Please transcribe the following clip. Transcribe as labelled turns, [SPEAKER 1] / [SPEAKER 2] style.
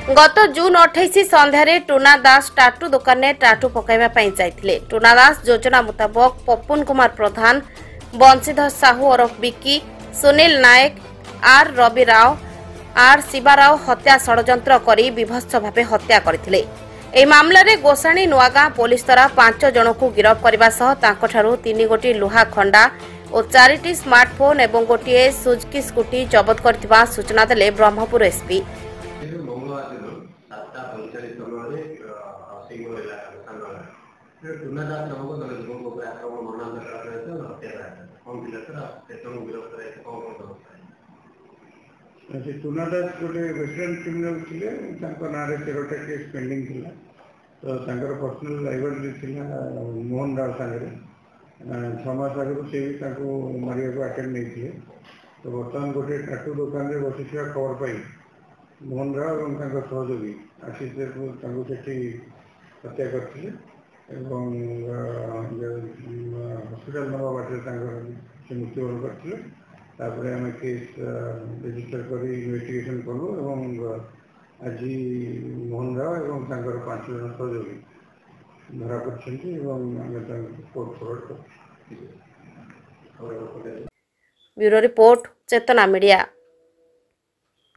[SPEAKER 1] गत जून 28 सन्धार टुना दास टाटू दुकान में टाटू पकाइबा जाइथिले। टुना दास योजना मुताबक पप्पुन कुमार प्रधान, बंशीधर साहू ओरफ बिकी, सुनील नायक, आर रवि राव, आर शिवाराव हत्या षड्यंत्र करी विभत्स भावे हत्या करथिले। एही मामलारे गोसाणी नुआगां पुलिस द्वारा 5 जन को गिरफ्त करने सह तांकठारु 3 गोटी लुहा खंडा और 4टी स्मार्टफोन एवं गोटे सुजुकी स्कूटी जबत करथिबा सूचना देले ब्रह्मपुर एसपी।
[SPEAKER 2] टुना दास गोटे वेटरान क्रिमिनाल थे ना 13टा केस पेंडिंग थिला। तो पर्सनल लाइबिलिटी थिला मोहन राव सागर 6 मास आगे से भी मारिया को अटेंड नहीं थे। तो बर्तमान गोटे टाटू दुकान में बसी खबर पाई मोहन राव और सहयोगी आशीष को हत्या करते हस्पिटाल नवा बाटे से मृत्युवरण करते। तापर आम केस रेजिस्टर कर इन्वेस्टिगेशन कलु और आज मोहन राव और 5 जन सहयोगी धरा पड़े कोर्ट फरवर्ड कर।
[SPEAKER 1] ब्यूरो रिपोर्ट चेतना मीडिया।